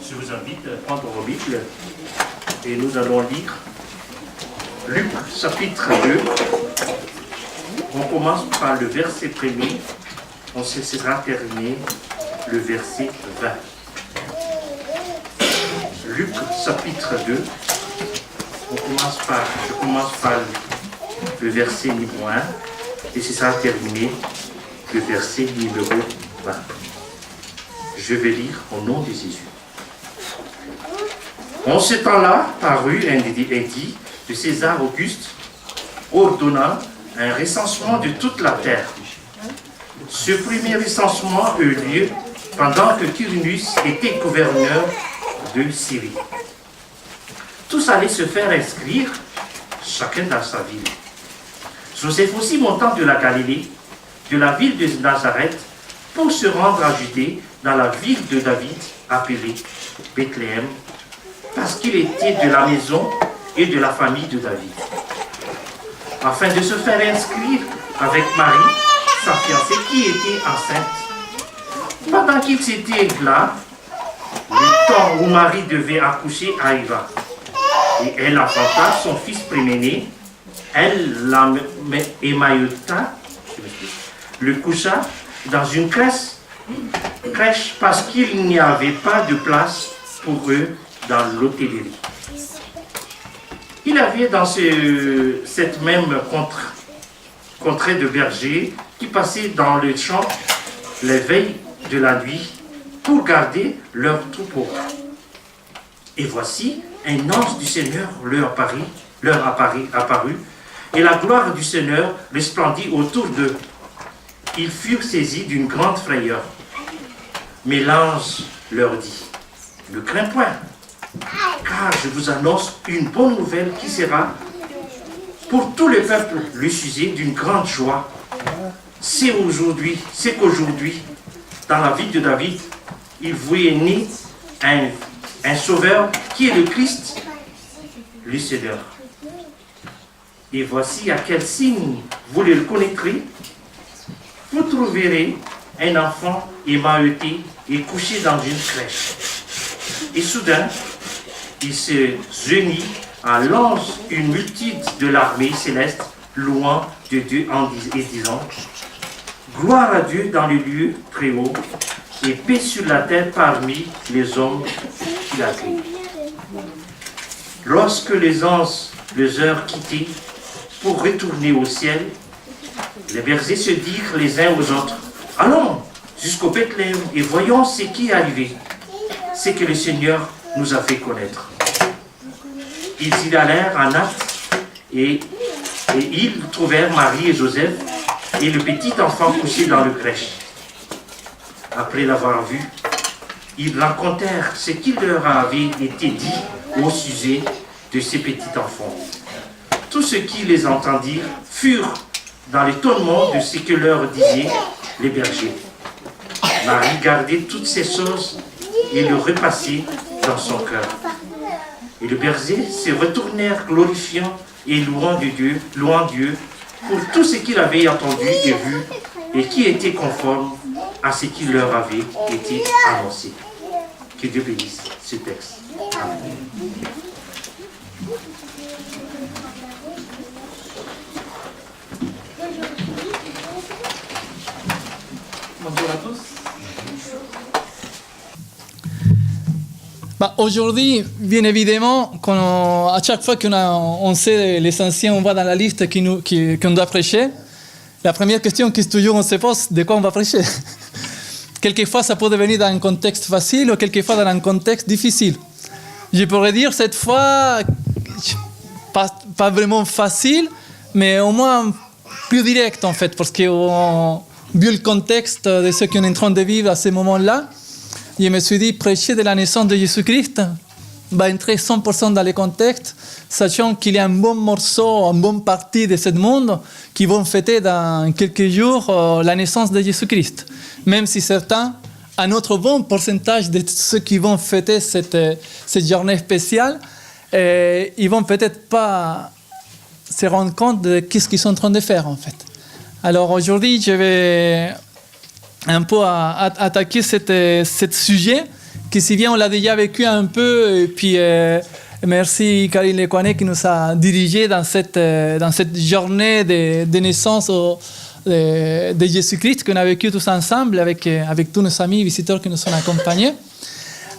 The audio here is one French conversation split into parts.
Je vous invite à prendre vos Bibles et nous allons lire Luc chapitre 2. On commence par le verset premier, on se sera terminé le verset 20. Luc chapitre 2, je commence par le verset numéro 1 et ce sera terminé le verset numéro 20. Je vais lire au nom de Jésus. En ce temps-là, parut un édit de César Auguste ordonnant un recensement de toute la terre. Ce premier recensement eut lieu pendant que Quirinius était gouverneur de Syrie. Tous allaient se faire inscrire, chacun dans sa ville. Joseph aussi montant de la Galilée, de la ville de Nazareth, pour se rendre à Judée, dans la ville de David, appelée Bethléem, parce qu'il était de la maison et de la famille de David, afin de se faire inscrire avec Marie, sa fiancée, qui était enceinte. Pendant qu'il était là, le temps où Marie devait accoucher arriva, et elle enfanta son fils préméné. Elle l'émaillota, le coucha dans une crèche parce qu'il n'y avait pas de place pour eux dans l'hôtellerie. Il avait dans cette même contrée de bergers qui passaient dans le champ les veilles de la nuit pour garder leurs troupeaux. Et voici, un ange du Seigneur leur apparut, et la gloire du Seigneur resplendit autour d'eux. Ils furent saisis d'une grande frayeur. Mais l'ange leur dit, ne crains point, car je vous annonce une bonne nouvelle qui sera pour tout le peuple le sujet d'une grande joie. C'est qu'aujourd'hui, dans la ville de David, il vous est né un sauveur qui est le Christ, le Seigneur. Et voici à quel signe vous le connaîtrez. Vous trouverez un enfant émailloté et couché dans une crèche. Et soudain, il se joignit à l'ange une multitude de l'armée céleste, louant de Dieu et disant, gloire à Dieu dans les lieux très hauts, et paix sur la terre parmi les hommes qu'il a créés. Lorsque les anges les heures quittaient pour retourner au ciel, les bergers se dirent les uns aux autres, allons jusqu'au Bethléem et voyons ce qui est arrivé, ce que le Seigneur nous a fait connaître. Ils y allèrent en hâte et ils trouvèrent Marie et Joseph et le petit enfant couché dans le crèche. Après l'avoir vu, ils racontèrent ce qui leur avait été dit au sujet de ces petits enfants. Tous ceux qui les entendirent furent dans l'étonnement de ce que leur disaient les bergers. Marie gardait toutes ces choses et le repassait dans son cœur. Et les bergers se retournèrent glorifiant et louant Dieu pour tout ce qu'ils avaient entendu et vu et qui était conforme à ce qui leur avait été annoncé. Que Dieu bénisse ce texte. Amen. Bonjour à tous. Aujourd'hui, bien évidemment, à chaque fois qu'on sait l'essentiel, on va dans la liste qu'on doit prêcher. La première question que toujours on se pose, de quoi on va prêcher? Quelquefois, ça peut devenir dans un contexte facile ou quelquefois dans un contexte difficile. Je pourrais dire cette fois, pas vraiment facile, mais au moins plus direct en fait, parce que vu le contexte de ce qu'on est en train de vivre à ce moment-là, je me suis dit, prêcher de la naissance de Jésus-Christ va entrer 100% dans le contexte, sachant qu'il y a un bon morceau, une bonne partie de ce monde qui vont fêter dans quelques jours la naissance de Jésus-Christ. Même si certains, un autre bon pourcentage de ceux qui vont fêter cette journée spéciale, ils vont peut-être pas se rendre compte de ce qu'ils sont en train de faire en fait. Alors aujourd'hui, je vais un peu attaquer ce sujet que si bien on l'a déjà vécu un peu, et puis merci Karine Lekwane qui nous a dirigés dans cette journée de naissance de Jésus-Christ qu'on a vécu tous ensemble avec tous nos amis visiteurs qui nous ont accompagnés.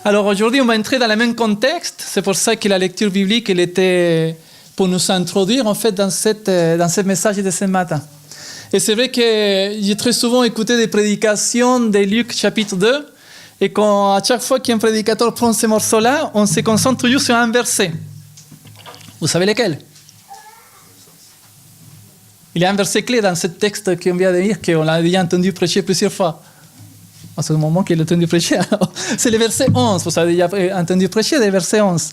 Alors aujourd'hui, on va entrer dans le même contexte. C'est pour ça que la lecture biblique, elle était pour nous introduire en fait dans ce message de ce matin. Et c'est vrai que j'ai très souvent écouté des prédications de Luc chapitre 2, et à chaque fois qu'un prédicateur prend ce morceau-là, on se concentre toujours sur un verset. Vous savez lequel? Il y a un verset clé dans ce texte qu'on vient de lire, qu'on a déjà entendu prêcher plusieurs fois. À ce moment qu'il a entendu prêcher, c'est le verset 11. Vous avez déjà entendu prêcher le verset 11.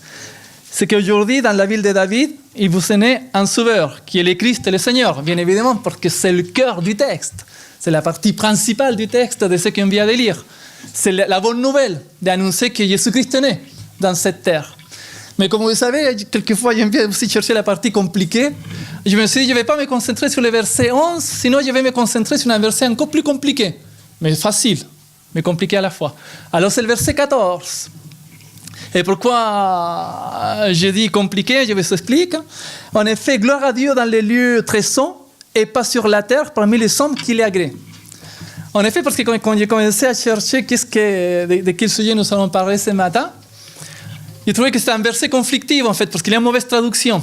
C'est qu'aujourd'hui, dans la ville de David, il vous est né un sauveur, qui est le Christ et le Seigneur, bien évidemment, parce que c'est le cœur du texte. C'est la partie principale du texte de ce qu'on vient de lire. C'est la bonne nouvelle d'annoncer que Jésus-Christ est né dans cette terre. Mais comme vous savez, quelquefois, j'aime bien aussi chercher la partie compliquée. Je me suis dit, je ne vais pas me concentrer sur le verset 11, sinon je vais me concentrer sur un verset encore plus compliqué, mais facile, mais compliqué à la fois. Alors c'est le verset 14. Et pourquoi j'ai dit compliqué, je vous explique. En effet, gloire à Dieu dans les lieux très saints et pas sur la terre parmi les hommes qui les agréent. En effet, parce que quand j'ai commencé à chercher de quel sujet nous allons parler ce matin, j'ai trouvé que c'était un verset conflictif en fait, parce qu'il y a une mauvaise traduction.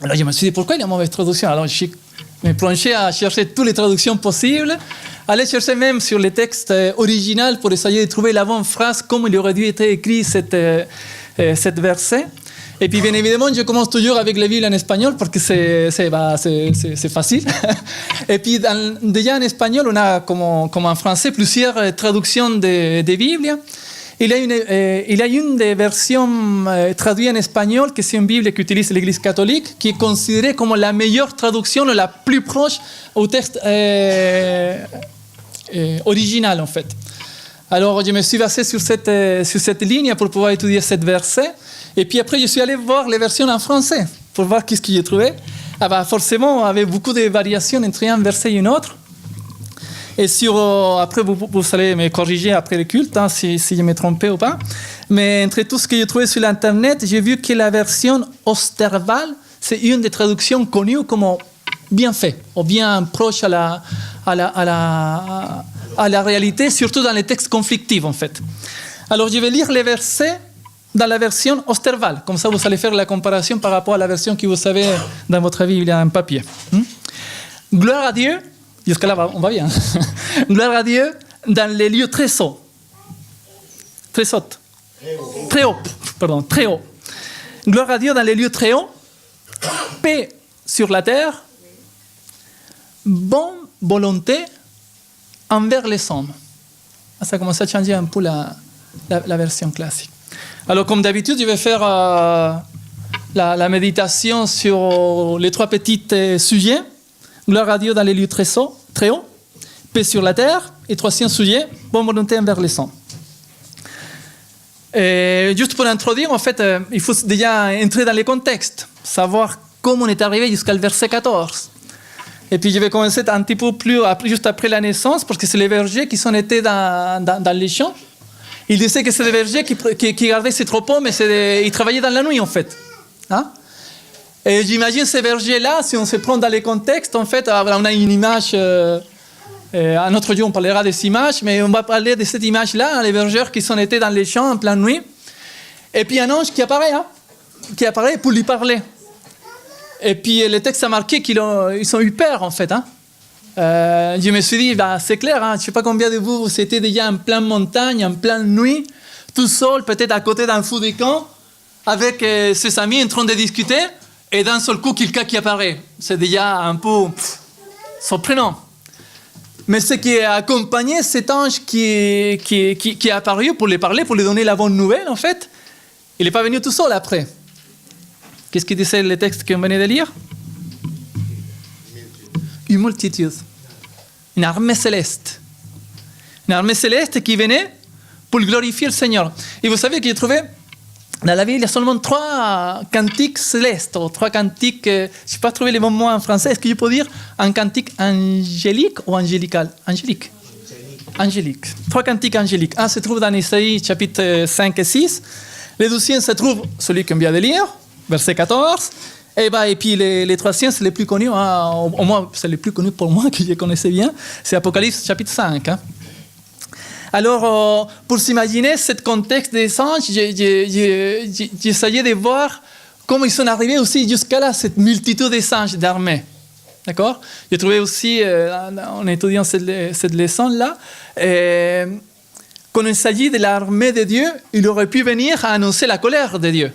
Alors je me suis dit, pourquoi il y a une mauvaise traduction? Alors je me plongeais à chercher toutes les traductions possibles, aller chercher même sur le texte original pour essayer de trouver la bonne phrase, comme il aurait dû être écrit cette verset. Et puis bien évidemment, je commence toujours avec la Bible en espagnol parce que c'est facile. Et puis déjà en espagnol, on a comme en français plusieurs traductions de Bible. Il y a une des versions traduites en espagnol, que c'est une Bible qu'utilise l'Église catholique, qui est considérée comme la meilleure traduction, la plus proche au texte original en fait. Alors je me suis basé sur cette ligne pour pouvoir étudier ce verset. Et puis après, je suis allé voir les versions en français pour voir qu'est-ce que j'ai trouvé. Ah bah forcément, avec beaucoup de variations entre un verset et un autre. Et après, vous allez me corriger après le culte, hein, si je me trompais ou pas. Mais entre tout ce que j'ai trouvé sur l'Internet, j'ai vu que la version Osterwald, c'est une des traductions connues comme bien fait, ou bien proche à la réalité, surtout dans les textes conflictifs, en fait. Alors, je vais lire les versets dans la version Osterwald. Comme ça, vous allez faire la comparaison par rapport à la version que vous avez dans votre Bible en papier. Gloire à Dieu. Jusqu'à là, on va bien. Gloire à Dieu dans les lieux très hauts. Très hauts. Très haut. Pardon, très haut. Gloire à Dieu dans les lieux très hauts. Paix sur la terre. Bonne volonté envers les hommes. Ça commence à changer un peu la version classique. Alors, comme d'habitude, je vais faire la méditation sur les trois petits sujets. Gloire à Dieu dans les lieux très hauts, paix sur la terre, et troisième sujet, bonne volonté envers les hommes. Et juste pour introduire, en fait, il faut déjà entrer dans le contexte, savoir comment on est arrivé jusqu'au verset 14. Et puis je vais commencer un petit peu plus juste après la naissance, parce que c'est les bergers qui sont été dans les champs. Ils disaient que c'est les bergers qui gardaient ces troupeaux, mais ils travaillaient dans la nuit, en fait. Hein? Et j'imagine ces bergers-là, si on se prend dans les contextes, en fait, on a une image, un autre jour on parlera de ces images, mais on va parler de cette image-là, les bergers qui sont été dans les champs en pleine nuit, et puis un ange qui apparaît pour lui parler. Et puis le texte a marqué qu'ils ont eu peur, en fait. Hein. Je me suis dit, c'est clair, hein, je ne sais pas combien de vous étiez déjà en pleine montagne, en pleine nuit, tout seul, peut-être à côté d'un feu de camp, avec ses amis en train de discuter, et d'un seul coup, quelqu'un qui apparaît. C'est déjà un peu surprenant. Mais ce qui a accompagné cet ange qui est apparu pour lui parler, pour lui donner la bonne nouvelle, en fait, il n'est pas venu tout seul après. Qu'est-ce que disait le texte qu'on venait de lire? Une multitude. Une armée céleste. Une armée céleste qui venait pour glorifier le Seigneur. Et vous savez que j'ai trouvé dans la Bible, il y a seulement 3 cantiques célestes, ou 3 cantiques, je n'ai pas trouvé les bons mots en français. Est-ce que je peux dire un cantique angélique ou angélical? Angélique. angéliques. 3 cantiques angéliques. Un se trouve dans Isaïe chapitre 5 et 6. Le deuxième se trouve, celui qu'on vient de lire, verset 14. Et puis les troisièmes, c'est les plus connus, hein, au moins c'est les plus connus pour moi, que je connaissais bien, c'est Apocalypse chapitre 5. Hein. Alors, pour s'imaginer ce contexte des anges, j'essayais de voir comment ils sont arrivés aussi jusqu'à là, cette multitude des anges d'armée. D'accord? J'ai trouvé aussi, en étudiant cette leçon-là, quand il s'agit de l'armée de Dieu, il aurait pu venir à annoncer la colère de Dieu.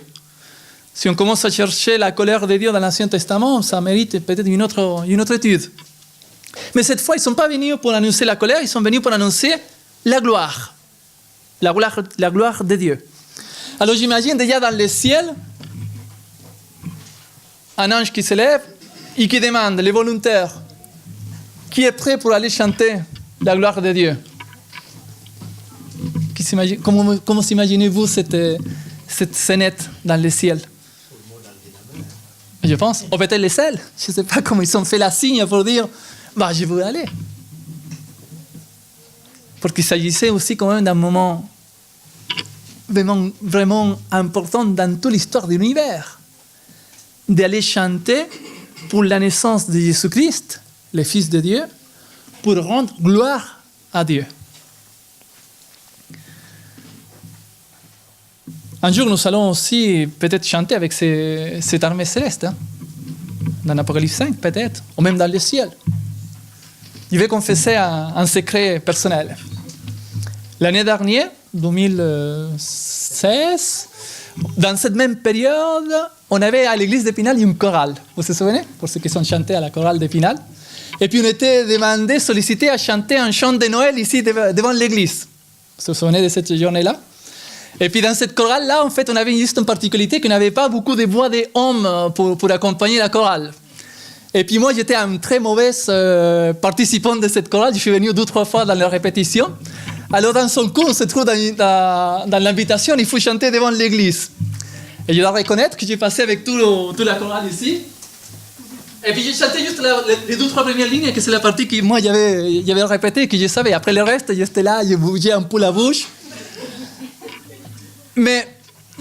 Si on commence à chercher la colère de Dieu dans l'Ancien Testament, ça mérite peut-être une autre étude. Mais cette fois, ils ne sont pas venus pour annoncer la colère, ils sont venus pour annoncer la gloire de Dieu. Alors j'imagine déjà dans le ciel, un ange qui se lève et qui demande, les volontaires, qui est prêt pour aller chanter la gloire de Dieu? Comment s'imaginez-vous cette scénette dans le ciel? Je pense, ou peut-être les seuls, je ne sais pas comment ils ont fait la signe pour dire, je veux aller. Parce qu'il s'agissait aussi quand même d'un moment vraiment important dans toute l'histoire de l'univers. D'aller chanter pour la naissance de Jésus-Christ, le Fils de Dieu, pour rendre gloire à Dieu. Un jour, nous allons aussi peut-être chanter avec cette armée céleste, hein, dans l'Apocalypse 5 peut-être, ou même dans le ciel. Je vais confesser un secret personnel. L'année dernière, 2016, dans cette même période, on avait à l'église d'Épinal une chorale. Vous vous souvenez? Pour ceux qui sont chantés à la chorale d'Épinal. Et puis on était demandé, sollicité à chanter un chant de Noël ici devant l'église. Vous vous souvenez de cette journée-là? Et puis dans cette chorale-là, en fait, on avait juste une particularité qu'on n'avait pas beaucoup de voix d'hommes pour accompagner la chorale. Et puis moi, j'étais un très mauvais participant de cette chorale. Je suis venu 2 ou 3 fois dans la répétition. Alors dans son cours, on se trouve dans l'invitation, il faut chanter devant l'église. Et je dois reconnaître que j'ai passé avec toute la chorale ici. Et puis j'ai chanté juste les 2 ou 3 premières lignes, que c'est la partie que moi j'avais répétée, que je savais. Après le reste, j'étais là, je bougeais un peu la bouche. Mais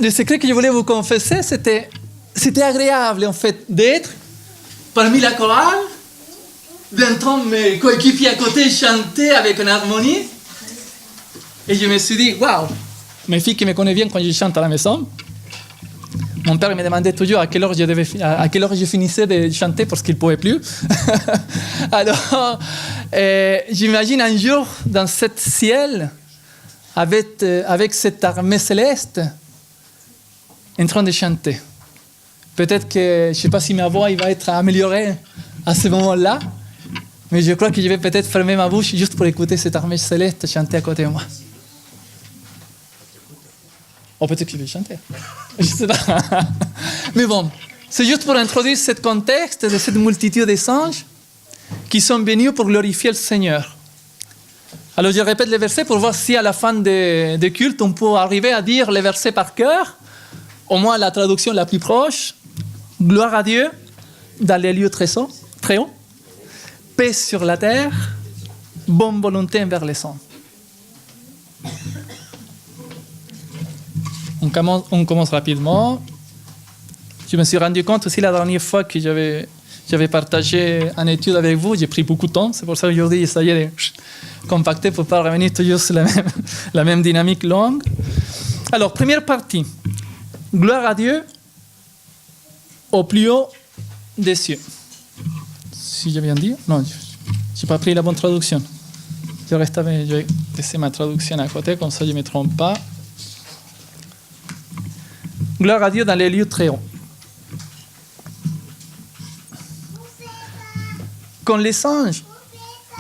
le secret que je voulais vous confesser, c'était agréable en fait d'être parmi la chorale, d'entendre mes coéquipiers à côté chanter avec une harmonie. Et je me suis dit, waouh, mes filles qui me connaissent bien quand je chante à la maison, mon père me demandait toujours à quelle heure je finissais de chanter parce qu'il ne pouvait plus. Alors, j'imagine un jour dans ce ciel, avec cette armée céleste, en train de chanter. Peut-être que, je ne sais pas si ma voix va être améliorée à ce moment-là, mais je crois que je vais peut-être fermer ma bouche juste pour écouter cette armée céleste chanter à côté de moi. Ou peut-être que je vais chanter. Je ne sais pas. Mais bon, c'est juste pour introduire ce contexte de cette multitude des anges qui sont venus pour glorifier le Seigneur. Alors je répète les versets pour voir si à la fin des cultes, on peut arriver à dire les versets par cœur, au moins la traduction la plus proche. Gloire à Dieu dans les lieux très hauts, paix sur la terre, bonne volonté envers les hommes. On commence rapidement. Je me suis rendu compte aussi la dernière fois que j'avais partagé une étude avec vous, j'ai pris beaucoup de temps, c'est pour ça qu'aujourd'hui j'essayais de compacter pour ne pas revenir toujours sur la même dynamique longue. Alors, première partie, gloire à Dieu au plus haut des cieux. Si j'ai bien dit, non, je n'ai pas pris la bonne traduction. Je vais laisser ma traduction à côté, comme ça je ne me trompe pas. Gloire à Dieu dans les lieux très hauts. Quand les anges,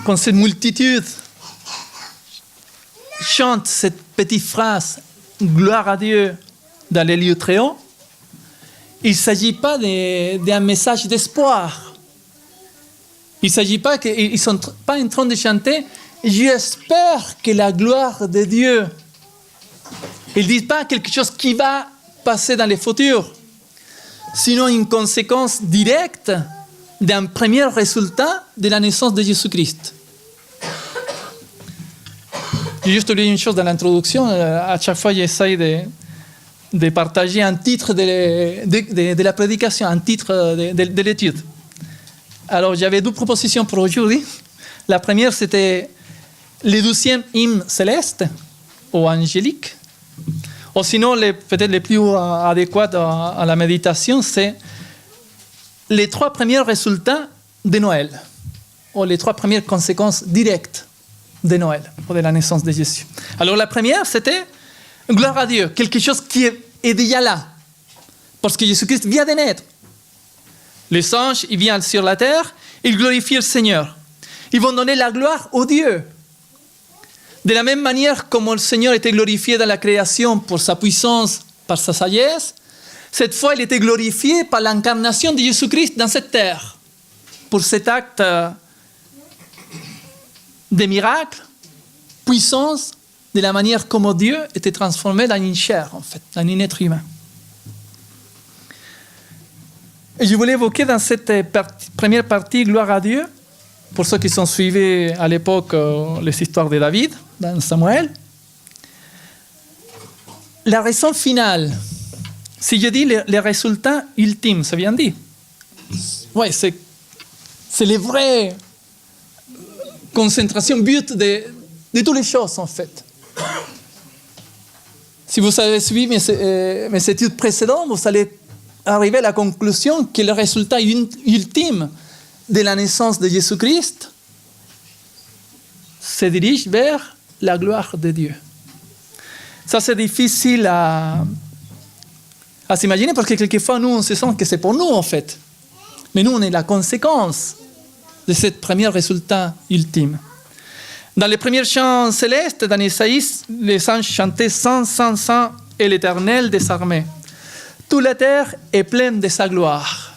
quand cette multitude chante cette petite phrase « Gloire à Dieu dans les lieux très hauts », il ne s'agit pas d'un message d'espoir. Il ne s'agit pas qu'ils ne sont pas en train de chanter « J'espère que la gloire de Dieu ». Ils ne disent pas quelque chose qui va passer dans le futur, sinon une conséquence directe d'un premier résultat de la naissance de Jésus-Christ. J'ai juste lu une chose dans l'introduction. À chaque fois, j'essaye de partager un titre de la prédication, un titre de l'étude. Alors, j'avais 2 propositions pour aujourd'hui. La première, c'était le 12e hymne céleste ou angélique. Ou sinon, peut-être le plus adéquat à la méditation, c'est les 3 premiers résultats de Noël, ou les 3 premières conséquences directes de Noël, ou de la naissance de Jésus. Alors la première, c'était gloire à Dieu, quelque chose qui est déjà là, parce que Jésus-Christ vient de naître. Les anges, ils viennent sur la terre, ils glorifient le Seigneur. Ils vont donner la gloire au Dieu. De la même manière comme le Seigneur était glorifié dans la création pour sa puissance, par sa sagesse, cette fois, il était glorifié par l'incarnation de Jésus-Christ dans cette terre, pour cet acte de miracle, puissance, de la manière comme Dieu était transformé dans une chair, en fait, dans un être humain. Et je voulais évoquer dans cette première partie, gloire à Dieu, pour ceux qui sont suivis à l'époque les histoires de David, dans Samuel, la raison finale. Si je dis les résultats ultimes, ça vient dit. Oui, c'est les vraies concentrations, but de toutes les choses, en fait. Si vous avez suivi mes études précédentes, vous allez arriver à la conclusion que le résultat ultime de la naissance de Jésus-Christ se dirige vers la gloire de Dieu. Ça, c'est difficile à s'imaginer parce que quelquefois, nous, on se sent que c'est pour nous, en fait. Mais nous, on est la conséquence de ce premier résultat ultime. Dans les premiers chants célestes, dans Isaïe, les anges chantaient « Saint, Saint, Saint est l'Éternel des armées. Toute la terre est pleine de sa gloire. »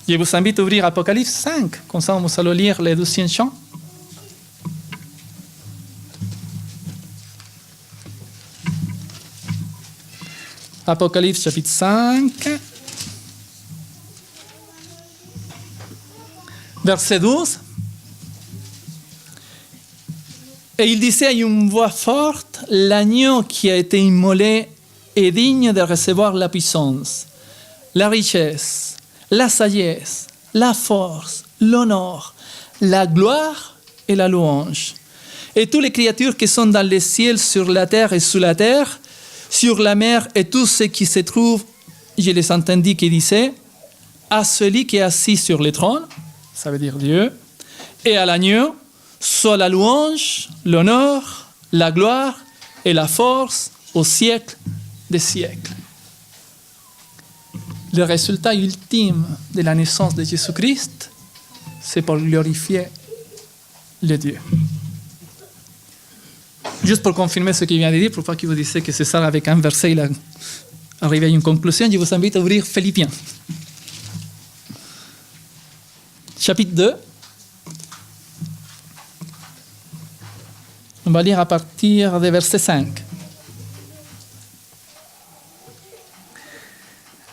Je vous invite à ouvrir Apocalypse 5, comme ça, vous allez lire les 12e chants. Apocalypse chapitre 5, verset 12. Et il disait à une voix forte, l'agneau qui a été immolé est digne de recevoir la puissance, la richesse, la sagesse, la force, l'honneur, la gloire et la louange. Et toutes les créatures qui sont dans les ciels, sur la terre et sous la terre, sur la mer et tout ce qui se trouve, je les entendis qui disaient, à celui qui est assis sur le trône, ça veut dire Dieu, et à l'agneau, soit la louange, l'honneur, la gloire et la force au siècle des siècles. Le résultat ultime de la naissance de Jésus-Christ, c'est pour glorifier le Dieu. Juste pour confirmer ce qu'il vient de dire, pour pas que vous disiez que c'est ça, avec un verset, il a arrivé à une conclusion, je vous invite à ouvrir Philippiens. Chapitre 2. On va lire à partir du verset 5.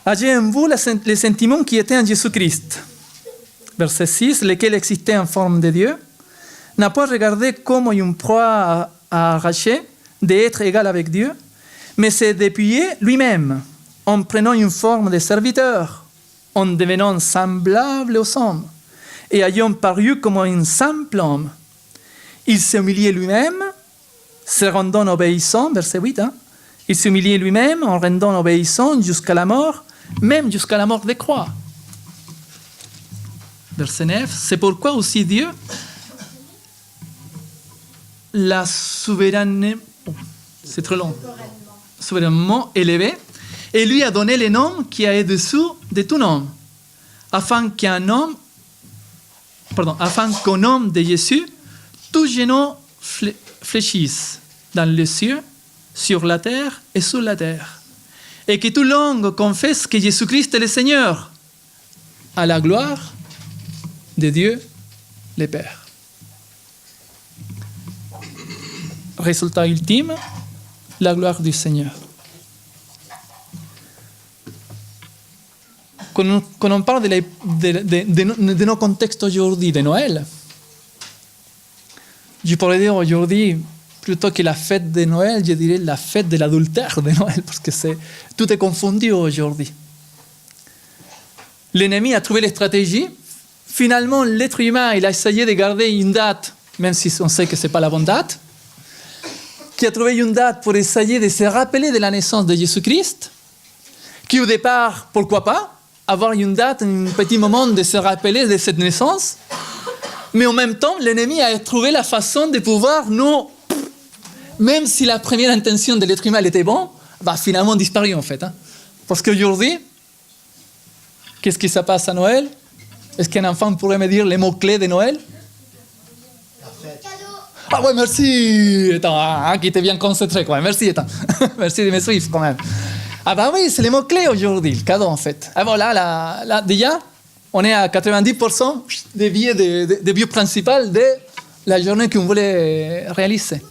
Ayez en vous les sentiments qui étaient en Jésus-Christ. Verset 6. Lequel existait en forme de Dieu, n'a pas regardé comme une proie à arracher d'être égal avec Dieu, mais s'est dépouillé lui-même en prenant une forme de serviteur, en devenant semblable aux hommes, et ayant paru comme un simple homme. Il s'est humilié lui-même, se rendant obéissant, verset 8, il s'est humilié lui-même en rendant obéissant jusqu'à la mort, même jusqu'à la mort de croix. Verset 9, c'est pourquoi aussi Dieu l'a souverainement élevé et lui a donné le nom qui est au-dessous de tout nom, afin qu'au nom de Jésus, tout genou fléchisse dans les cieux, sur la terre et sous la terre, et que toute langue confesse que Jésus-Christ est le Seigneur, à la gloire de Dieu le Père. Résultat ultime, la gloire du Seigneur. Quand on parle de nos contextes aujourd'hui de Noël, je pourrais dire aujourd'hui, plutôt que la fête de Noël, je dirais la fête de l'adultère de Noël, parce que tout est confondu aujourd'hui. L'ennemi a trouvé les stratégies. Finalement, l'être humain, il a essayé de garder une date, même si on sait que ce n'est pas la bonne date, qui a trouvé une date pour essayer de se rappeler de la naissance de Jésus-Christ, qui au départ, pourquoi pas, avoir une date, un petit moment de se rappeler de cette naissance, mais en même temps, l'ennemi a trouvé la façon de pouvoir nous, même si la première intention de l'être humain était bonne, finalement disparu en fait. Parce qu'aujourd'hui, qu'est-ce qui se passe à Noël? Est-ce qu'un enfant pourrait me dire les mots-clés de Noël? Ah ouais, merci. Attends, qui était bien concentré, quoi. Merci, attends. Merci de me suivre, quand même. Ah bah oui, c'est les mots-clés aujourd'hui, le cadeau, en fait. Ah voilà, là, déjà, on est à 90% des billets de but principal de la journée qu'on voulait réaliser.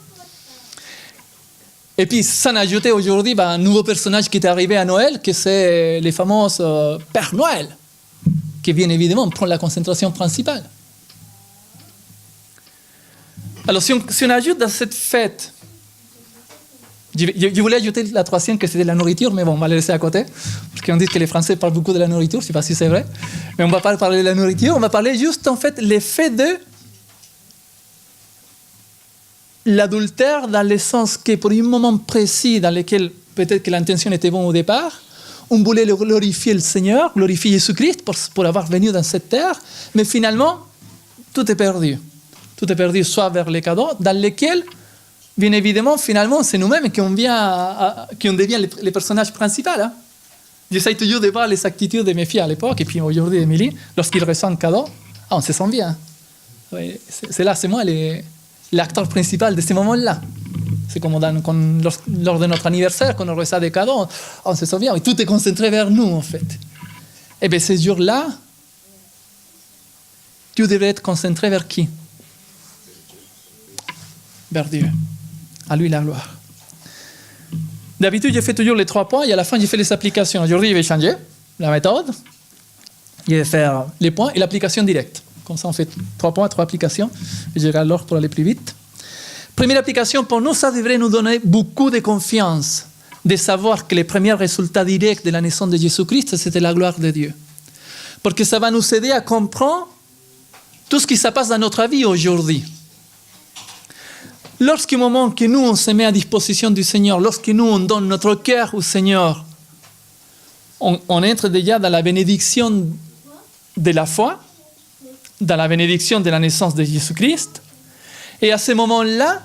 Et puis, ça a ajouté aujourd'hui un nouveau personnage qui est arrivé à Noël, que c'est les fameux Père Noël, qui viennent évidemment prendre la concentration principale. Alors, si on ajoute dans cette fête, je voulais ajouter la troisième, que c'était la nourriture, mais bon, on va la laisser à côté, parce qu'on dit que les Français parlent beaucoup de la nourriture, je ne sais pas si c'est vrai, mais on ne va pas parler de la nourriture, on va parler juste, en fait, l'effet de l'adultère, dans le sens que pour un moment précis dans lequel peut-être que l'intention était bonne au départ, on voulait glorifier le Seigneur, glorifier Jésus-Christ pour avoir venu dans cette terre, mais finalement, tout est perdu. Tout est perdu, soit vers les cadeaux, dans lesquels, bien évidemment, finalement, c'est nous-mêmes qui on devient les personnages principaux. Hein. J'essaie toujours de voir les attitudes de mes filles à l'époque, et puis aujourd'hui, Émilie, lorsqu'ils reçoivent un cadeau, on se sent bien. Oui, c'est moi l'acteur principal de ces moments-là. C'est comme lors de notre anniversaire, quand on reçoit des cadeaux, on se sent bien, et tout est concentré vers nous, en fait. Et bien, ces jours-là, tu devrais être concentré vers qui? Vers Dieu. À lui la gloire. D'habitude, je fais toujours les 3 points et à la fin, je fais les applications. Aujourd'hui, je vais changer la méthode. Je vais faire les points et l'application directe. Comme ça, on fait 3 points, 3 applications. Et je regarde l'ordre pour aller plus vite. Première application, pour nous, ça devrait nous donner beaucoup de confiance de savoir que les premiers résultats directs de la naissance de Jésus-Christ, c'était la gloire de Dieu. Parce que ça va nous aider à comprendre tout ce qui se passe dans notre vie aujourd'hui. Lorsqu'au moment que nous, on se met à disposition du Seigneur, lorsque nous, on donne notre cœur au Seigneur, on entre déjà dans la bénédiction de la foi, dans la bénédiction de la naissance de Jésus-Christ. Et à ce moment-là,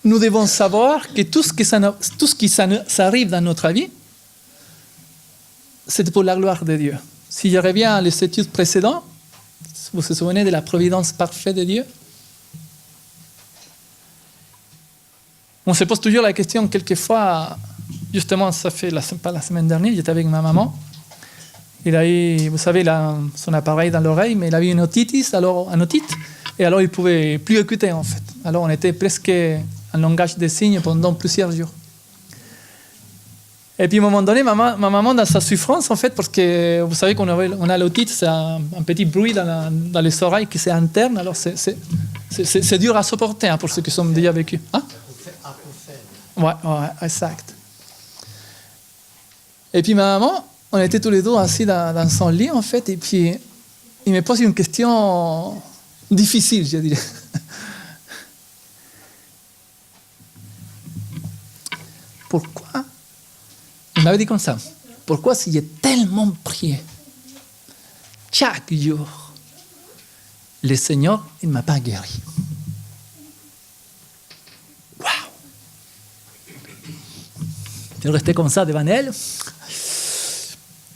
nous devons savoir que tout ce qui s'arrive dans notre vie, c'est pour la gloire de Dieu. Si je reviens à les études précédentes, vous vous souvenez de la providence parfaite de Dieu? On se pose toujours la question, quelquefois, justement, ça fait pas la semaine dernière, j'étais avec ma maman. Il a eu, vous savez, son appareil dans l'oreille, mais il a eu une otite, et alors il ne pouvait plus écouter, en fait. Alors on était presque en langage des signes pendant plusieurs jours. Et puis à un moment donné, ma maman, dans sa souffrance, en fait, parce que vous savez qu'on a l'otite, c'est un petit bruit dans les oreilles qui est interne, alors c'est dur à supporter pour ceux qui sont déjà vécus. Hein? Ouais, exact. Et puis ma maman, on était tous les deux assis dans son lit, en fait, et puis il me pose une question difficile, je dirais. Pourquoi? Il m'avait dit comme ça. Pourquoi si j'ai tellement prié chaque jour, le Seigneur, il ne m'a pas guéri? Waouh! Je restais comme ça devant elle.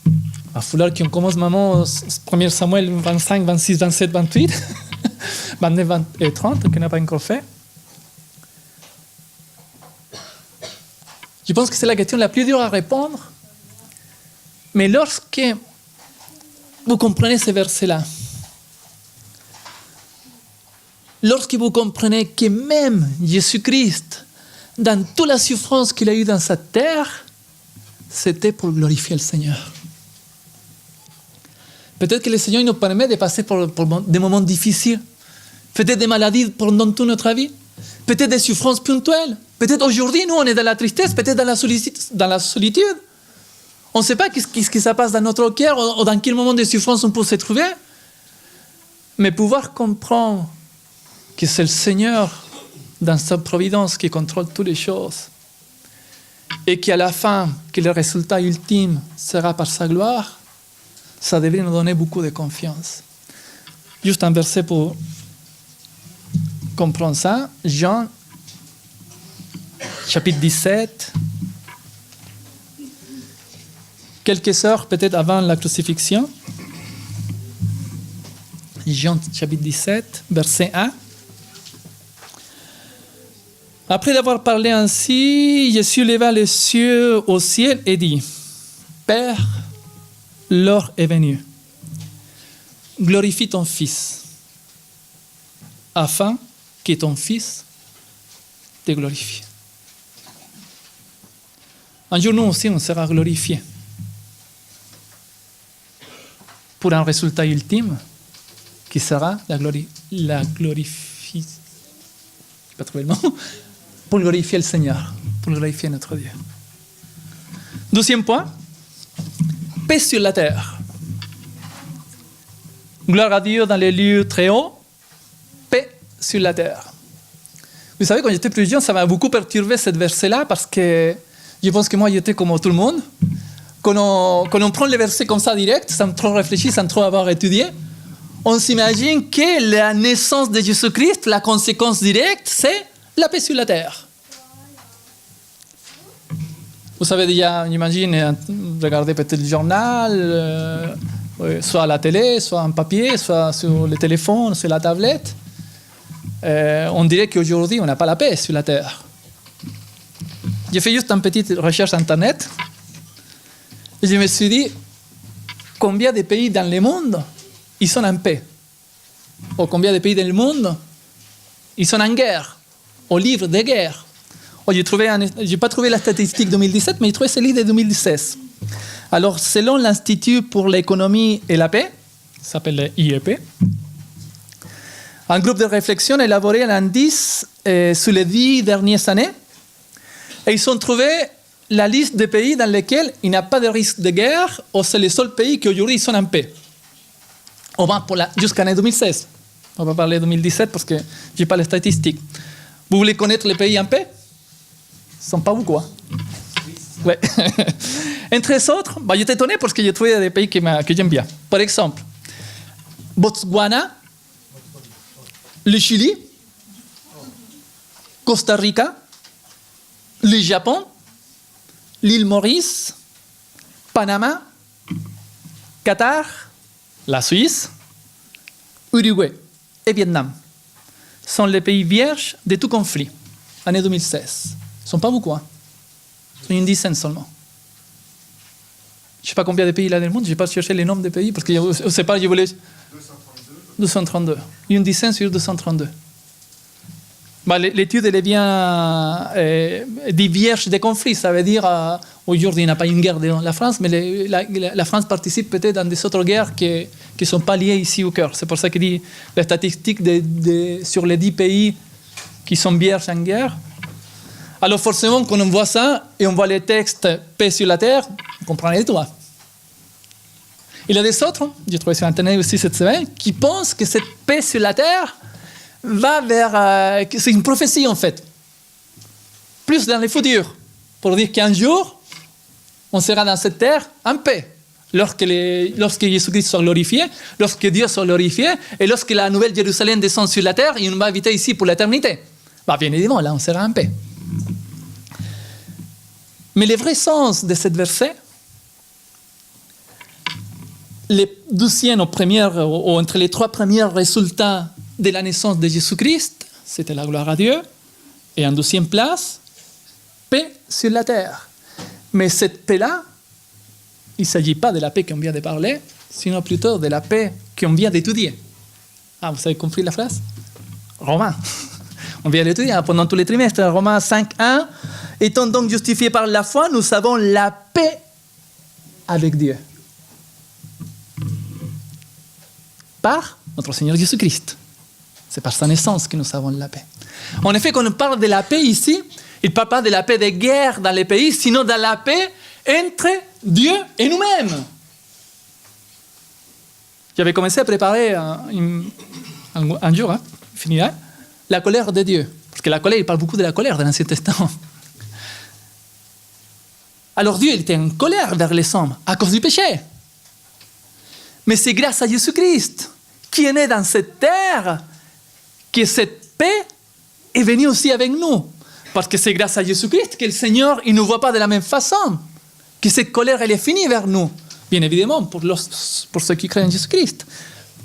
Il va falloir qu'on commence, maman, 1 Samuel 25, 26, 27, 28, 29, 20 et 30, qu'on n'a pas encore fait. Je pense que c'est la question la plus dure à répondre. Mais lorsque vous comprenez ce verset-là, lorsque vous comprenez que même Jésus-Christ, dans toute la souffrance qu'il a eue dans sa terre, c'était pour glorifier le Seigneur. Peut-être que le Seigneur nous permet de passer pour des moments difficiles. peut-être des maladies pendant toute notre vie, peut-être des souffrances ponctuelles, peut-être aujourd'hui, nous, on est dans la tristesse, peut-être dans la solitude. On ne sait pas qu'est-ce qui se passe dans notre cœur ou dans quel moment de souffrance on peut se trouver. Mais pouvoir comprendre que c'est le Seigneur, dans sa providence, qui contrôle toutes les choses. Et qu'à la fin, que le résultat ultime sera par sa gloire, ça devrait nous donner beaucoup de confiance. Juste un verset pour comprendre ça. Jean, chapitre 17. Quelques heures peut-être avant la crucifixion. Jean, chapitre 17, verset 1. Après d'avoir parlé ainsi, Jésus leva les yeux au ciel et dit, « Père, l'heure est venue. Glorifie ton Fils, afin que ton Fils te glorifie. » Un jour, nous aussi, on sera glorifiés pour un résultat ultime qui sera la glorification. Je n'ai pas trouvé le mot. Pour glorifier le Seigneur, pour glorifier notre Dieu. Deuxième point, paix sur la terre. Gloire à Dieu dans les lieux très hauts, paix sur la terre. Vous savez, quand j'étais plus jeune, ça m'a beaucoup perturbé ce verset-là parce que je pense que moi, j'étais comme tout le monde. Quand on prend les versets comme ça direct, sans trop réfléchir, sans trop avoir étudié, on s'imagine que la naissance de Jésus-Christ, la conséquence directe, c'est la paix sur la terre. Vous savez déjà, j'imagine, regardez peut-être le journal, soit à la télé, soit en papier, soit sur le téléphone, sur la tablette. On dirait qu'aujourd'hui, on n'a pas la paix sur la terre. J'ai fait juste une petite recherche Internet et je me suis dit, combien de pays dans le monde ils sont en paix? Ou combien de pays dans le monde ils sont en guerre? Au livre de guerre. Je n'ai pas trouvé la statistique 2017, mais j'ai trouvé celui de 2016. Alors, selon l'Institut pour l'économie et la paix, ça s'appelle l'IEP, un groupe de réflexion a élaboré un indice sur les 10 dernières années, et ils ont trouvé la liste des pays dans lesquels il n'y a pas de risque de guerre, ou c'est les seuls pays qui aujourd'hui sont en paix. Au moins jusqu'à l'année 2016. On va parler de 2017 parce que je n'ai pas les statistiques. Vous voulez connaître les pays en paix? Ils ne sont pas beaucoup. Hein? Ouais. Entre les autres, j'étais étonné parce que j'ai trouvé des pays que j'aime bien. Par exemple, Botswana, le Chili, Costa Rica, le Japon, l'île Maurice, Panama, Qatar, la Suisse, Uruguay et Vietnam sont les pays vierges de tout conflit, année 2016. Ils ne sont pas beaucoup, hein. Ils sont une dizaine seulement. Je ne sais pas combien de pays il y a dans le monde, je n'ai pas cherché les noms des pays, parce que je ne sais pas, je voulais... 232. Une dizaine sur 232. L'étude, elle est bien des vierges de conflits. Ça veut dire, aujourd'hui, il n'y a pas une guerre dans la France, mais la France participe peut-être dans des autres guerres qui ne sont pas liées ici au cœur. C'est pour ça qu'il dit la statistique sur les 10 pays qui sont vierges en guerre. Alors forcément, quand on voit ça, et on voit les textes « paix sur la terre », on comprend les trois. Il y a des autres, j'ai trouvé sur Internet aussi cette semaine, qui pensent que cette paix sur la terre va vers... c'est une prophétie en fait. Plus dans le futur. Pour dire qu'un jour, on sera dans cette terre en paix. Lorsque Jésus-Christ soit glorifié, lorsque Dieu soit glorifié, et lorsque la nouvelle Jérusalem descend sur la terre, il nous va habiter ici pour l'éternité. Bien évidemment, là, on sera en paix. Mais le vrai sens de ce verset, les 12e ou entre les 3 premiers résultats de la naissance de Jésus-Christ, c'était la gloire à Dieu, et en 12e place, paix sur la terre. Mais cette paix-là, il ne s'agit pas de la paix qu'on vient de parler, sinon plutôt de la paix qu'on vient d'étudier. Ah, vous avez compris la phrase? Romains. On vient d'étudier pendant tous les trimestres. Romains 5.1. Étant donc justifiés par la foi, nous avons la paix avec Dieu. Par notre Seigneur Jésus-Christ. C'est par sa naissance que nous avons la paix. En effet, quand on parle de la paix ici, il ne parle pas de la paix des guerres dans les pays, sinon de la paix entre Dieu et nous-mêmes. J'avais commencé à préparer un jour, fini, la colère de Dieu. Parce que la colère, il parle beaucoup de la colère dans l'Ancien Testament. Alors Dieu il était en colère vers les hommes à cause du péché. Mais c'est grâce à Jésus-Christ qui est né dans cette terre que cette paix est venue aussi avec nous. Parce que c'est grâce à Jésus-Christ que le Seigneur il ne nous voit pas de la même façon. Que cette colère elle est finie vers nous. Bien évidemment, pour ceux qui croient en Jésus-Christ.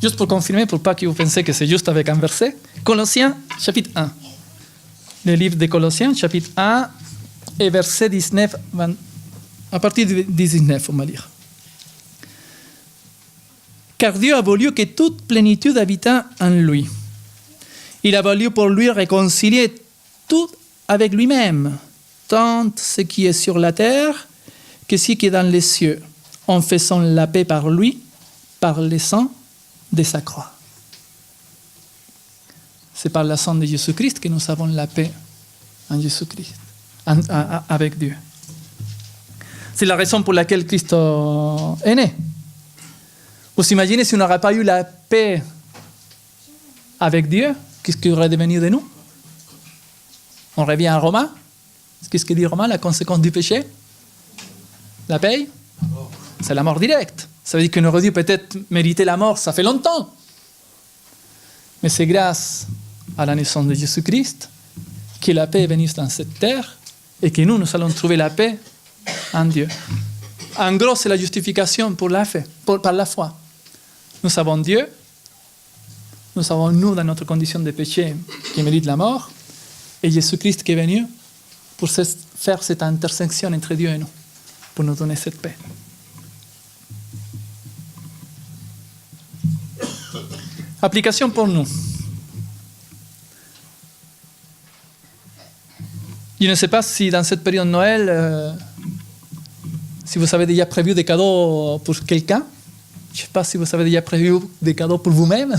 Juste pour confirmer, pour pas que vous pensiez que c'est juste avec un verset. Colossiens, chapitre 1. Le livre de Colossiens, chapitre 1, et verset 19, 20, à partir du 19, on va lire. Car Dieu a voulu que toute plénitude habitât en lui. Il a voulu pour lui réconcilier tout avec lui-même, tant ce qui est sur la terre que ce qui est dans les cieux, en faisant la paix par lui, par le sang de sa croix. C'est par le sang de Jésus-Christ que nous avons la paix en Jésus-Christ, avec Dieu. C'est la raison pour laquelle Christ est né. Vous imaginez si on n'aurait pas eu la paix avec Dieu, qu'est-ce qui aurait devenu de nous? On revient à Romains. Qu'est-ce que dit Romains? La conséquence du péché? La paix? C'est la mort directe. Ça veut dire qu'on aurait dû peut-être mériter la mort, ça fait longtemps. Mais c'est grâce à la naissance de Jésus-Christ que la paix est venue dans cette terre et que nous allons trouver la paix en Dieu. En gros, c'est la justification pour la foi, par la foi. Nous avons Dieu, nous avons nous dans notre condition de péché qui mérite la mort, et Jésus-Christ qui est venu pour faire cette intersection entre Dieu et nous, pour nous donner cette paix. Application pour nous. Je ne sais pas si dans cette période de Noël, si vous avez déjà prévu des cadeaux pour quelqu'un. Je ne sais pas si vous avez déjà prévu des cadeaux pour vous-même.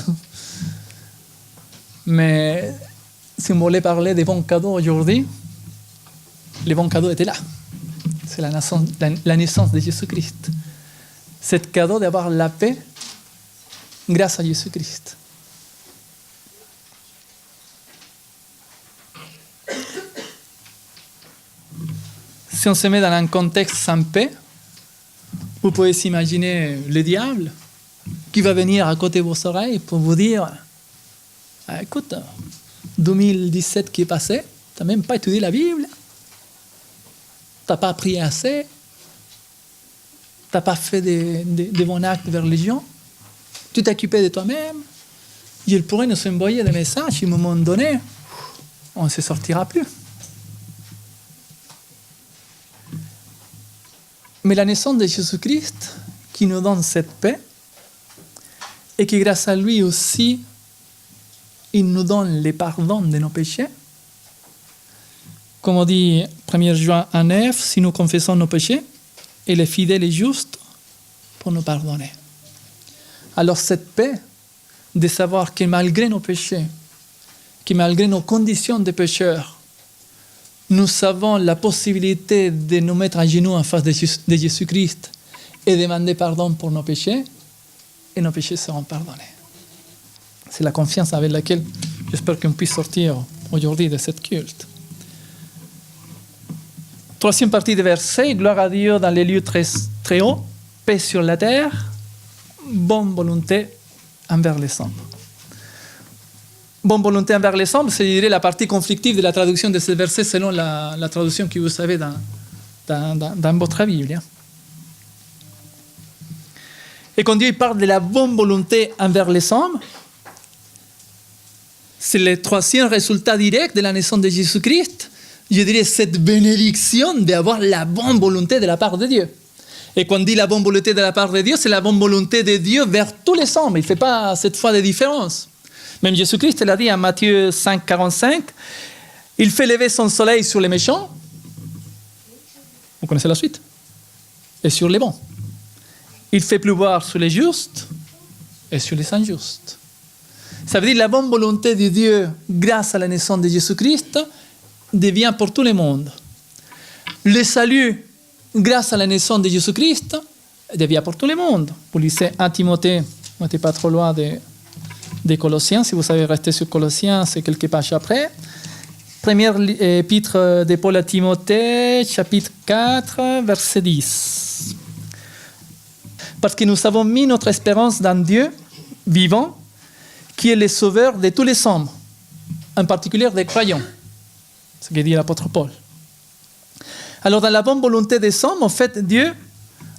Mais si on voulait parler des bons cadeaux aujourd'hui, les bons cadeaux étaient là. C'est la naissance de Jésus-Christ. C'est cadeau d'avoir la paix grâce à Jésus-Christ. Si on se met dans un contexte sans paix, vous pouvez s'imaginer le diable qui va venir à côté de vos oreilles pour vous dire « Écoute, 2017 qui est passé, tu n'as même pas étudié la Bible, tu n'as pas prié assez, tu n'as pas fait des bons actes de religion, tu t'es occupé de toi-même. » Il pourrait nous envoyer des messages à un moment donné, on ne se sortira plus. Mais la naissance de Jésus-Christ qui nous donne cette paix et qui grâce à lui aussi, il nous donne le pardon de nos péchés. Comme on dit 1 Jean 1,9, si nous confessons nos péchés, il est fidèle et juste pour nous pardonner. Alors cette paix de savoir que malgré nos péchés, que malgré nos conditions de pécheurs, nous avons la possibilité de nous mettre à genoux en face de Jésus-Christ et demander pardon pour nos péchés, et nos péchés seront pardonnés. C'est la confiance avec laquelle j'espère qu'on puisse sortir aujourd'hui de cette culte. Troisième partie du verset, gloire à Dieu dans les lieux très, très hauts, paix sur la terre, bonne volonté envers les hommes. Bonne volonté envers les hommes, c'est la partie conflictive de la traduction de ce verset selon la traduction que vous avez dans votre Bible. Et quand Dieu parle de la bonne volonté envers les hommes, c'est le troisième résultat direct de la naissance de Jésus-Christ. Je dirais cette bénédiction d'avoir la bonne volonté de la part de Dieu. Et quand on dit la bonne volonté de la part de Dieu, c'est la bonne volonté de Dieu vers tous les hommes. Il ne fait pas cette fois de différence. Même Jésus-Christ l'a dit en Matthieu 5, 45, il fait lever son soleil sur les méchants. Vous connaissez la suite. Et sur les bons. Il fait pleuvoir sur les justes et sur les injustes. Ça veut dire la bonne volonté de Dieu, grâce à la naissance de Jésus-Christ, devient pour tout le monde. Le salut, grâce à la naissance de Jésus-Christ, devient pour tout le monde. Vous lisez 1 Timothée, on n'était pas trop loin des Colossiens, si vous savez rester sur Colossiens, c'est quelques pages après. Première épître de Paul à Timothée, chapitre 4, verset 10. Parce que nous avons mis notre espérance dans Dieu vivant, qui est le sauveur de tous les hommes, en particulier des croyants, ce que dit l'apôtre Paul. Alors, dans la bonne volonté des hommes, en fait, Dieu,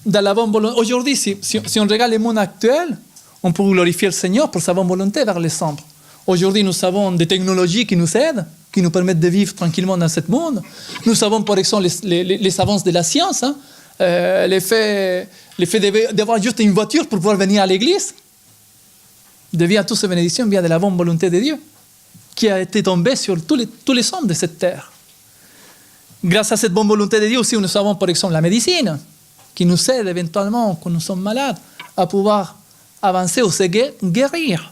dans la bonne volonté... Aujourd'hui, si on regarde le monde actuel, on peut glorifier le Seigneur pour sa bonne volonté vers les hommes. Aujourd'hui, nous avons des technologies qui nous aident, qui nous permettent de vivre tranquillement dans ce monde. Nous avons, par exemple, les avances de la science, hein, l'effet d'avoir juste une voiture pour pouvoir venir à l'église. Devient toutes ces bénédictions vient de la bonne volonté de Dieu, qui a été tombée sur tous les hommes de cette terre. Grâce à cette bonne volonté de Dieu aussi, nous avons, par exemple, la médecine, qui nous aide éventuellement, quand nous sommes malades, à pouvoir avancer ou se guérir.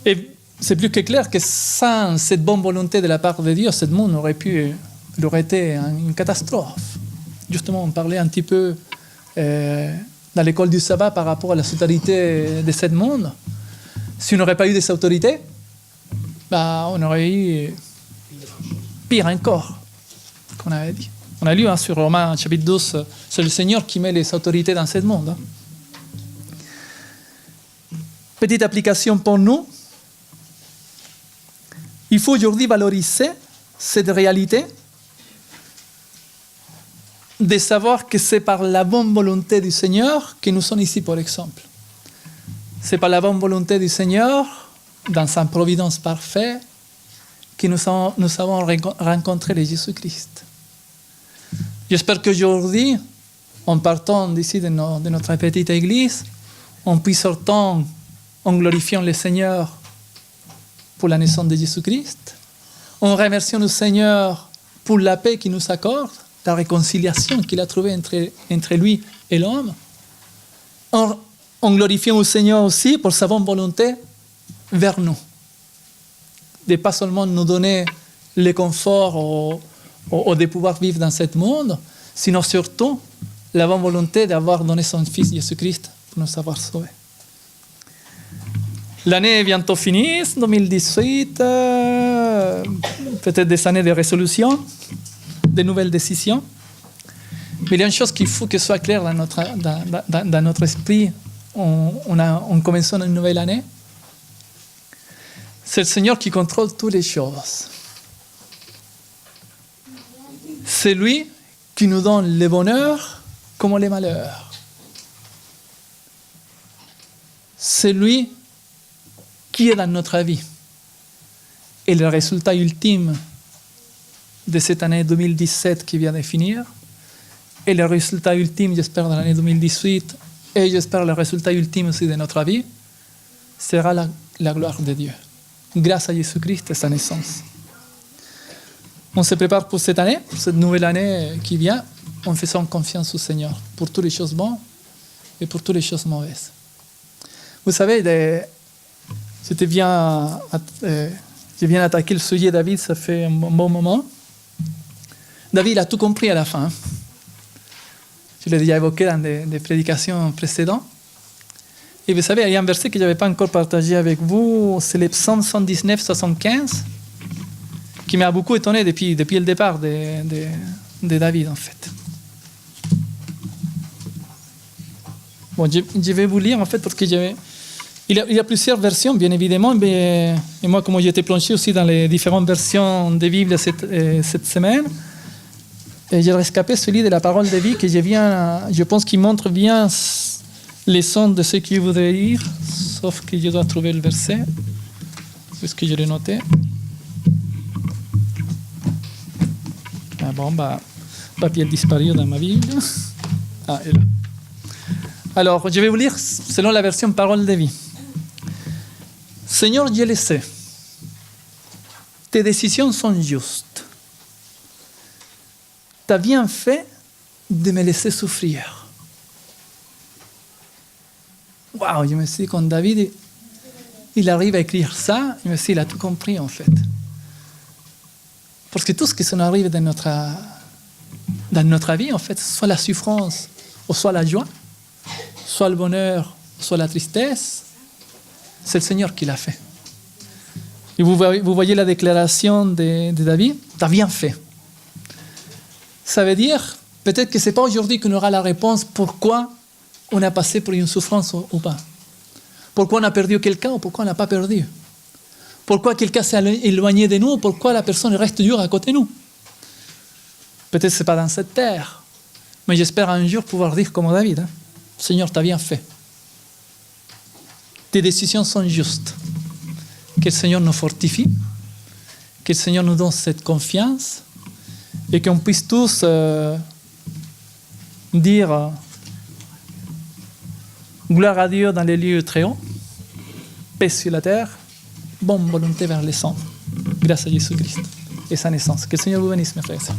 Et c'est plus que clair que sans cette bonne volonté de la part de Dieu, ce monde aurait été une catastrophe. Justement, on parlait un petit peu dans l'école du sabbat par rapport à la totalité de ce monde. Si on n'aurait pas eu des autorités, on aurait eu pire encore, qu'on avait dit. On a lu sur Romains chapitre 12, c'est le Seigneur qui met les autorités dans ce monde. Petite application pour nous. Il faut aujourd'hui valoriser cette réalité de savoir que c'est par la bonne volonté du Seigneur que nous sommes ici, par exemple. C'est par la bonne volonté du Seigneur, dans sa providence parfaite, que nous avons rencontré le Jésus-Christ. J'espère qu'aujourd'hui, en partant d'ici de notre petite église, on puisse sortir en glorifiant le Seigneur pour la naissance de Jésus-Christ, en remerciant le Seigneur pour la paix qu'il nous accorde, la réconciliation qu'il a trouvée entre lui et l'homme, en glorifiant le Seigneur aussi pour sa bonne volonté vers nous. De pas seulement nous donner le confort ou de pouvoir vivre dans ce monde, sinon surtout la bonne volonté d'avoir donné son Fils Jésus-Christ pour nous avoir sauvés. L'année est bientôt finie, 2018, peut-être des années de résolution, de nouvelles décisions. Mais il y a une chose qu'il faut que soit claire dans notre esprit. On commence une nouvelle année. C'est le Seigneur qui contrôle toutes les choses. C'est lui qui nous donne le bonheur comme les malheurs. C'est lui qui est dans notre vie. Et le résultat ultime de cette année 2017 qui vient de finir, et le résultat ultime, j'espère, de l'année 2018, et j'espère le résultat ultime aussi de notre vie, sera la gloire de Dieu, grâce à Jésus-Christ et sa naissance. On se prépare pour cette année, pour cette nouvelle année qui vient, en faisant confiance au Seigneur, pour toutes les choses bonnes et pour toutes les choses mauvaises. Vous savez, je viens attaquer le sujet de David, ça fait un bon moment. David a tout compris à la fin. Je l'ai déjà évoqué dans des prédications précédentes. Et vous savez, il y a un verset que je n'avais pas encore partagé avec vous, c'est le psaume 119, 75, qui m'a beaucoup étonné depuis le départ de David, en fait. Bon, je vais vous lire, en fait, parce que il y a plusieurs versions, bien évidemment, et moi, comme j'étais plongé aussi dans les différentes versions de Bible cette semaine, et j'ai rescapé celui de la parole de vie que je pense qu'il montre bien les sons de ce que je voudrais dire, sauf que je dois trouver le verset, puisque je l'ai noté. Ah bon, papier disparu dans ma Bible. Ah, et là. Alors, je vais vous lire selon la version parole de vie. Seigneur, je le sais. Tes décisions sont justes. Tu as bien fait de me laisser souffrir. waouh, je me suis dit, quand David, il arrive à écrire ça, je me suis dit, il a tout compris en fait. Parce que tout ce qui nous arrive dans notre vie, en fait, soit la souffrance, ou soit la joie, soit le bonheur, soit la tristesse, c'est le Seigneur qui l'a fait. Et vous voyez la déclaration de David, t'as bien fait. Ça veut dire, peut-être que ce n'est pas aujourd'hui qu'on aura la réponse pourquoi on a passé por une souffrance ou pas. Pourquoi on a perdu quelqu'un ou pourquoi on n'a pas perdu. Pourquoi quelqu'un s'est éloigné de nous ou pourquoi la personne reste toujours à côté de nous. Peut-être que ce n'est pas dans cette terre. Mais j'espère un jour pouvoir dire comme David, Seigneur, tu as bien fait. Tes décisions sont justes. Que le Seigneur nous fortifie, que le Seigneur nous donne cette confiance et qu'on puisse tous dire gloire à Dieu dans les lieux très hauts, paix sur la terre, bonne volonté vers les hommes, grâce à Jésus-Christ et sa naissance. Que le Seigneur vous bénisse, mes frères et sœurs.